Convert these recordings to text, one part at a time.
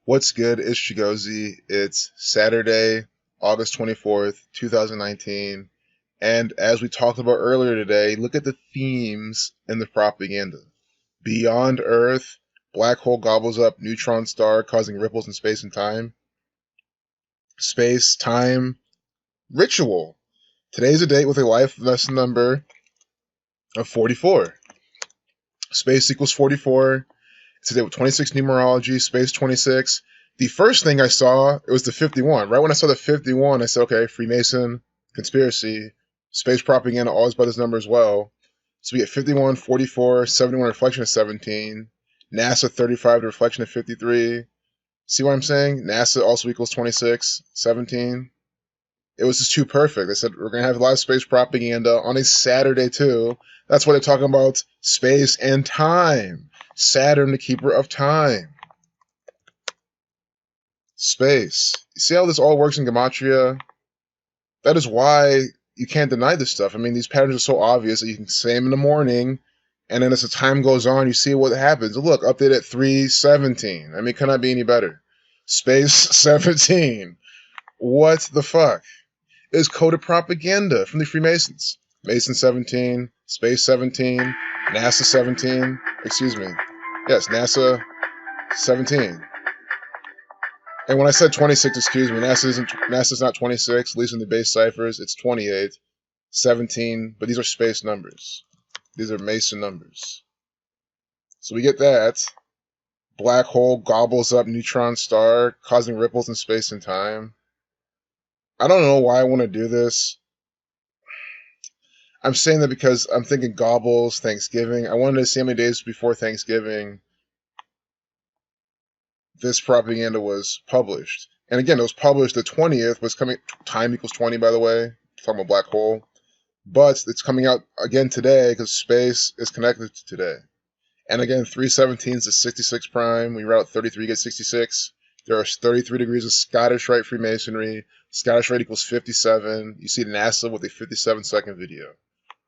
What's good? It's Chigozy. It's Saturday, August 24th, 2019. And as we talked about earlier today, look at the themes in the propaganda. Beyond Earth, black hole gobbles up neutron star, causing ripples in space and time. Space, time, ritual. Today's a date with a life lesson number of 44. Space equals 44. Today with 26 numerology, space 26. The first thing I saw, it was the 51. Right when I saw the 51, I said, okay, Freemason, conspiracy, space propaganda, always by this number as well. So we get 51, 44, 71, reflection of 17. NASA 35, the reflection of 53. See what I'm saying? NASA also equals 26, 17. It was just too perfect. They said, we're going to have live space propaganda on a Saturday, too. That's why they're talking about space and time. Saturn, the keeper of time. Space. You see how this all works in gematria? That is why you can't deny this stuff. I mean, these patterns are so obvious that you can say them in the morning, and then as the time goes on, you see what happens. Look, update at 3:17. I mean, could not be any better. Space 17. What the fuck? Is coded propaganda from the Freemasons. Mason 17, Space 17, NASA 17, excuse me. Yes, NASA 17. And when I said 26, excuse me, NASA's not 26, at least in the base ciphers, it's 28, 17, but these are space numbers. These are Mason numbers. So we get that. Black hole gobbles up neutron star, causing ripples in space and time. I don't know why I want to do this. I'm saying that because I'm thinking gobbles, Thanksgiving. I wanted to see how many days before Thanksgiving this propaganda was published. And again, it was published the 20th, was coming, time equals 20, by the way, talking about black hole. But it's coming out again today because space is connected to today. And again, 317 is the 66 prime. When you route 33, you get 66. There are 33 degrees of Scottish Rite Freemasonry. Scottish Rite equals 57. You see NASA with a 57-second video.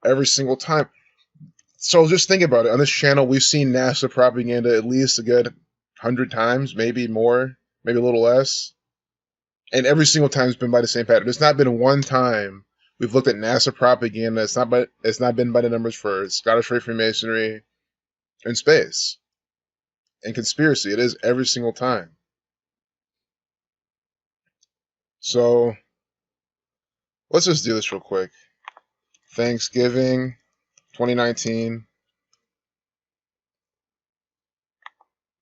Every single time. So just think about it. On this channel, we've seen NASA propaganda at least a good 100 times, maybe more, maybe a little less. And every single time it's been by the same pattern. There's not been one time we've looked at NASA propaganda. It's not been by the numbers for Scottish Rite Freemasonry and space. And conspiracy. It is every single time. So let's just do this real quick. Thanksgiving 2019.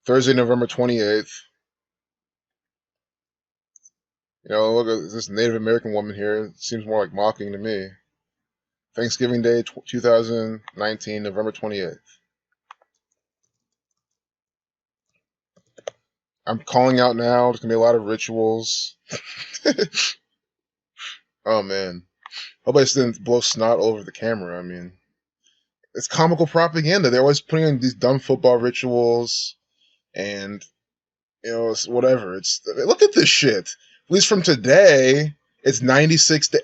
Thursday, November 28th. You know, look at this Native American woman here. It seems more like mocking to me. Thanksgiving Day 2019, November 28th. I'm calling out now. There's going to be a lot of rituals. Oh, man. Hope I just didn't blow snot all over the camera. I mean, it's comical propaganda. They're always putting in these dumb football rituals and, you know, whatever. Look at this shit. At least from today, it's 96 days.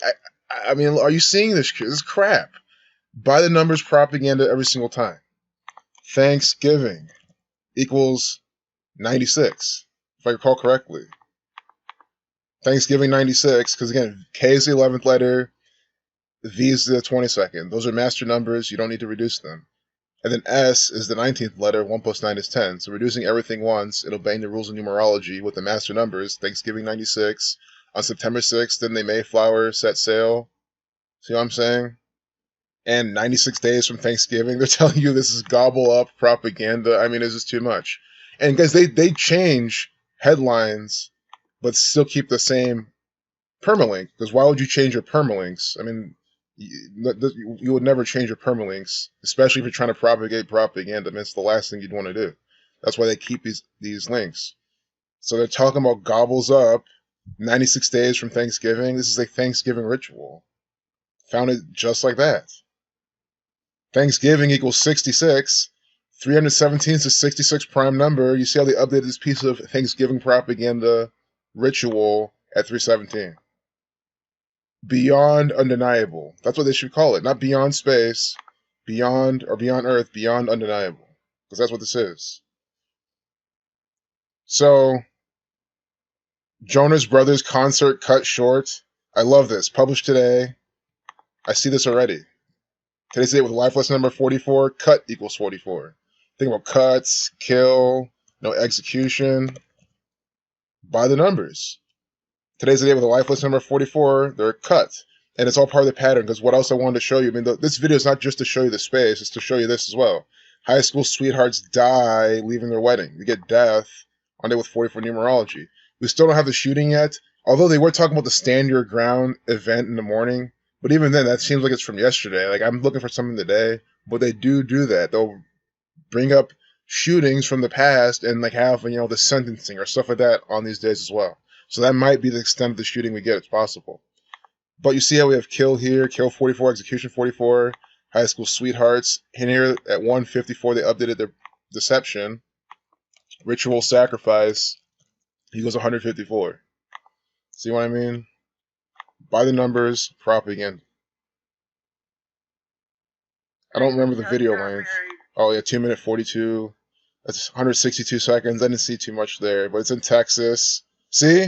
I mean, are you seeing this? This is crap. By the numbers propaganda every single time. Thanksgiving equals 96, if I recall correctly. Thanksgiving 96, because again, K is the 11th letter, V is the 22nd. Those are master numbers. You don't need to reduce them. And then S is the 19th letter. 1 plus 9 is 10. So reducing everything once, it'll bang the rules of numerology with the master numbers. Thanksgiving 96. On September 6th, then the Mayflower set sail. See what I'm saying? And 96 days from Thanksgiving, they're telling you this is gobble up propaganda. I mean, it's just too much. And guys, they change headlines, but still keep the same permalink. Because why would you change your permalinks? I mean, you would never change your permalinks, especially if you're trying to propagate propaganda. I mean, it's the last thing you'd want to do. That's why they keep these links. So they're talking about gobbles up 96 days from Thanksgiving. This is a Thanksgiving ritual. Found it just like that. Thanksgiving equals 66. 317 is the 66 prime number. You see how they updated this piece of Thanksgiving propaganda ritual at 317. Beyond undeniable. That's what they should call it. Not beyond space, beyond Earth, beyond undeniable. Because that's what this is. So Jonas Brothers concert cut short. I love this. Published today. I see this already. Today's date with life lesson number 44. Cut equals 44. Think about cuts, kill, no execution. By the numbers. Today's the day with a life lesson number 44. They're cut. And it's all part of the pattern, because what else I wanted to show you? I mean, this video is not just to show you the space. It's to show you this as well. High school sweethearts die leaving their wedding. We get death on day with 44 numerology. We still don't have the shooting yet, although they were talking about the stand your ground event in the morning. But even then, that seems like it's from yesterday. Like, I'm looking for something today. But they do that. They'll bring up shootings from the past and like have, you know, the sentencing or stuff like that on these days as well. So that might be the extent of the shooting we get. It's possible. But you see how we have kill here, kill 44, execution 44, high school sweethearts. And here at 154, they updated their deception. Ritual sacrifice equals 154. See what I mean? By the numbers, propaganda. I don't remember the video length. Oh yeah, 2 minute 42. That's 162 seconds. I didn't see too much there, but it's in Texas. See?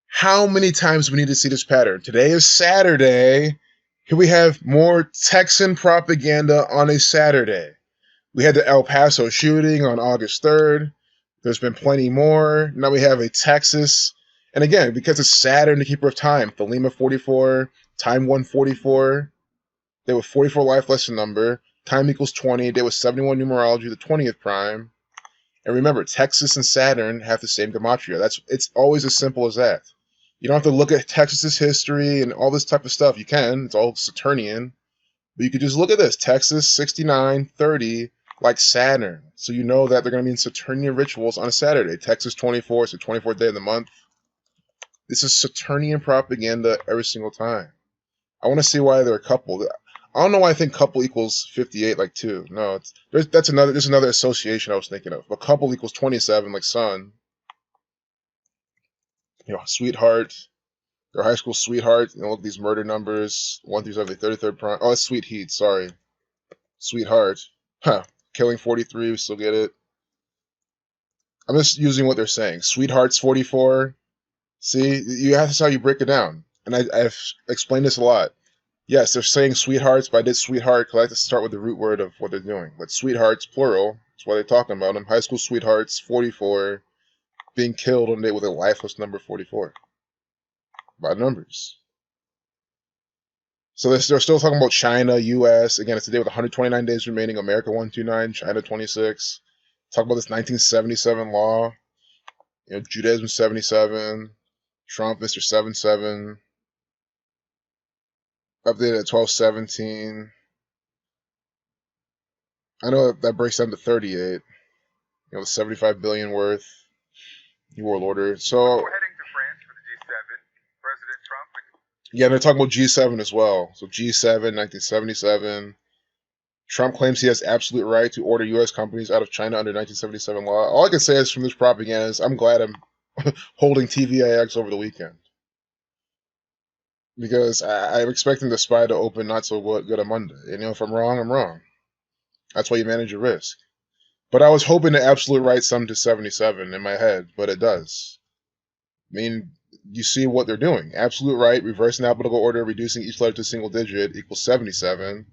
How many times do we need to see this pattern? Today is Saturday. Here we have more Texan propaganda on a Saturday. We had the El Paso shooting on August 3rd. There's been plenty more. Now we have a Texas. And again, because it's Saturn, the keeper of time. Thelema 44, time 144. They were 44 life lesson number. Time equals 20. Day was 71 numerology, the 20th prime. And remember, Texas and Saturn have the same gematria. It's always as simple as that. You don't have to look at Texas's history and all this type of stuff. You can. It's all Saturnian. But you could just look at this. Texas, 69, 30, like Saturn. So you know that they're going to be in Saturnian rituals on a Saturday. Texas 24, so 24th day of the month. This is Saturnian propaganda every single time. I want to see why they're a couple. I don't know why I think couple equals 58 like 2. No, there's another association I was thinking of. But couple equals 27 like sun. You know, sweetheart. Their high school sweetheart. You know, look at these murder numbers. 1 through 7, 33rd prime. Oh, that's sweet heat, sorry. Sweetheart. Huh. Killing 43, we still get it. I'm just using what they're saying. Sweetheart's 44. See, that's how you break it down. And I've explained this a lot. Yes, they're saying sweethearts, but I did sweetheart because I like to start with the root word of what they're doing. But sweethearts, plural, that's what they're talking about them. High school sweethearts, 44, being killed on a date with a lifeless number 44. By numbers. So they're still talking about China, U.S. Again, it's a day with 129 days remaining. America 129, China 26. Talk about this 1977 law. You know, Judaism 77. Trump, Mr. 77. Updated at 1217. I know that breaks down to 38. You know, the 75 billion worth. New World Order. So we're heading to France for the G7. President Trump. Yeah, they're talking about G7 as well. So G7, 1977. Trump claims he has absolute right to order U.S. companies out of China under 1977 law. All I can say is from this propaganda is I'm glad I'm holding TVIX over the weekend. Because I'm expecting the SPY to open not so good on Monday. You know, if I'm wrong, I'm wrong. That's why you manage your risk. But I was hoping the absolute right sum to 77 in my head, but it does. I mean, you see what they're doing. Absolute right, reversing alphabetical order, reducing each letter to a single digit equals 77.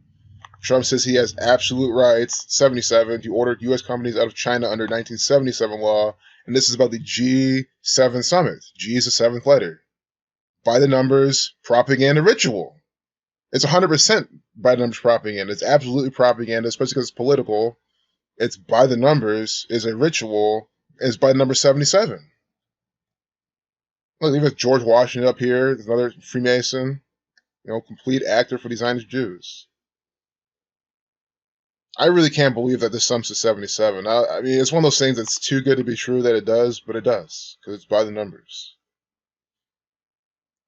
Trump says he has absolute rights, 77, to order U.S. companies out of China under 1977 law. And this is about the G7 summit. G is the 7th letter. By the numbers, propaganda ritual. It's 100% by the numbers propaganda. It's absolutely propaganda, especially because it's political. It's by the numbers, is a ritual, is by the number 77. Look, even George Washington up here, there's another Freemason, you know, complete actor for the Zionist Jews. I really can't believe that this sums to 77. I mean, it's one of those things that's too good to be true that it does, but it does, because it's by the numbers.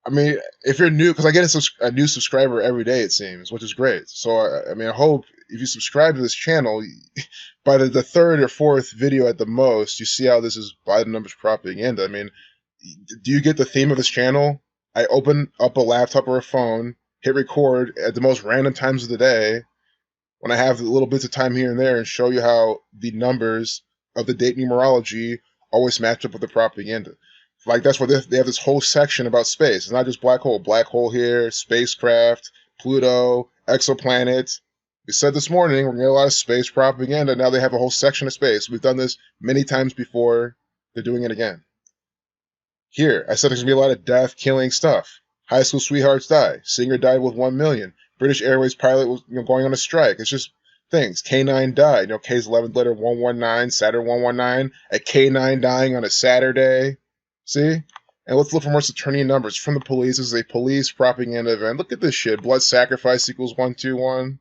I mean, if you're new, because I get a new subscriber every day, it seems, which is great. So, I mean, I hope if you subscribe to this channel, by the third or fourth video at the most, you see how this is by the numbers propaganda. I mean, do you get the theme of this channel? I open up a laptop or a phone, hit record at the most random times of the day, when I have little bits of time here and there, and show you how the numbers of the date numerology always match up with the propaganda. Like, that's why they have this whole section about space. It's not just black hole here, spacecraft, Pluto, exoplanets. We said this morning we're going to get a lot of space propaganda. Now they have a whole section of space. We've done this many times before. They're doing it again. Here, I said there's going to be a lot of death, killing stuff. High school sweethearts die. Singer died with 1 million. British Airways pilot was going on a strike. It's just things. K9 died. K's 11th letter 119, Saturn 119. A K9 dying on a Saturday. See? And let's look for more Saturnian numbers from the police. This is a police propaganda event. Look at this shit. Blood sacrifice equals 121.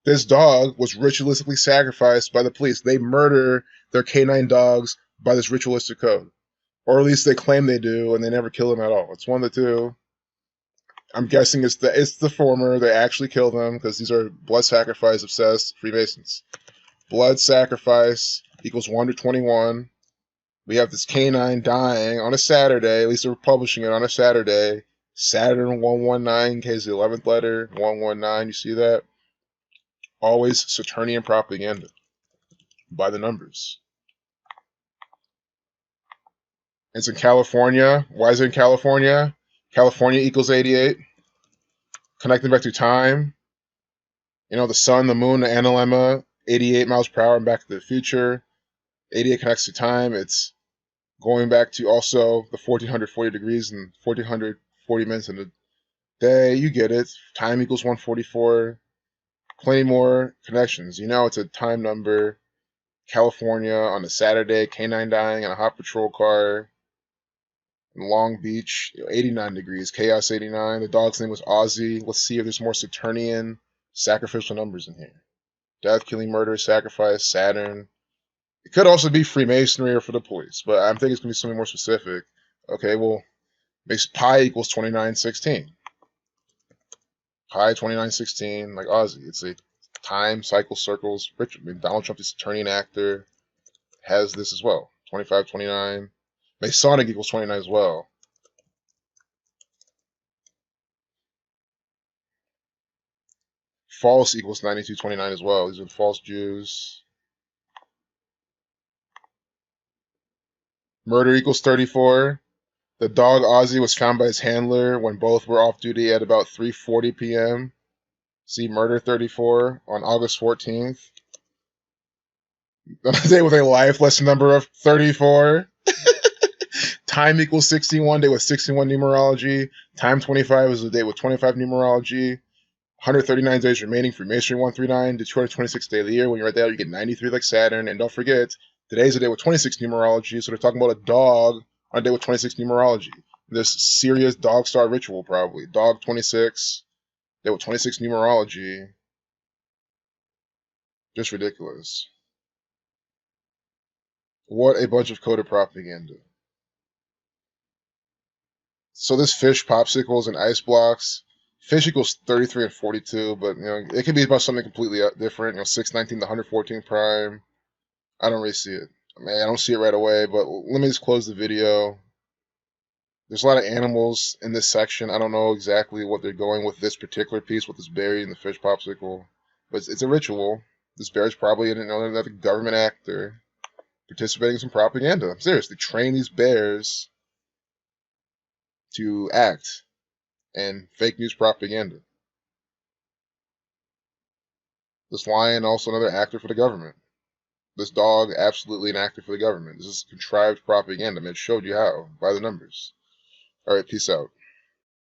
This dog was ritualistically sacrificed by the police. They murder their canine dogs by this ritualistic code. Or at least they claim they do, and they never kill them at all. It's one of the two. I'm guessing it's the former. They actually kill them because these are blood sacrifice obsessed Freemasons. Blood sacrifice equals 121. We have this canine dying on a Saturday. At least they're publishing it on a Saturday. Saturn 119, K's the 11th letter, 119. You see that? Always Saturnian propaganda by the numbers. It's in California. Why is it in California? California equals 88. Connecting back to time. The sun, the moon, the analemma, 88 miles per hour and Back to the Future. 88 connects to time. It's going back to also the 1440 degrees and 1440 minutes in a day. You get it. Time equals 144. Plenty more connections. It's a time number. California on a Saturday. K9 dying in a hot patrol car. In Long Beach, 89 degrees. Chaos 89. The dog's name was Ozzy. Let's see if there's more Saturnian sacrificial numbers in here. Death, killing, murder, sacrifice, Saturn. It could also be Freemasonry or for the police, but I'm thinking it's going to be something more specific. Okay, well, makes pi equals 2916. Pi 2916, like Ozzy. It's a time, cycle, circles. Donald Trump, the Saturnian actor, has this as well. 2529. Masonic equals 29 as well. False equals 9229 as well. These are the false Jews. Murder equals 34. The dog Ozzy was found by his handler when both were off duty at about 3:40 p.m. See murder 34 on August 14th. On a day with a life lesson number of 34. Time equals 61, day with 61 numerology. Time 25 is a day with 25 numerology. 139 days remaining for Masonry 139. The 226th day of the year. When you're right there, you get 93 like Saturn. And don't forget, today's a day with 26 numerology. So they're talking about a dog on a day with 26 numerology. This serious dog star ritual, probably. Dog 26, day with 26 numerology. Just ridiculous. What a bunch of coded propaganda. So this fish popsicles and ice blocks. Fish equals 33 and 42, but it could be about something completely different. 619 to 114 prime. I don't really see it. I don't see it right away, but let me just close the video. There's a lot of animals in this section. I don't know exactly what they're going with this particular piece, what is buried in the fish popsicle, but it's a ritual. This bear is probably another government actor participating in some propaganda. I'm serious. They train these bears to act and fake news propaganda. This lion, also another actor for the government. This dog, absolutely an actor for the government. This is contrived propaganda. It showed you how, by the numbers. Alright, peace out.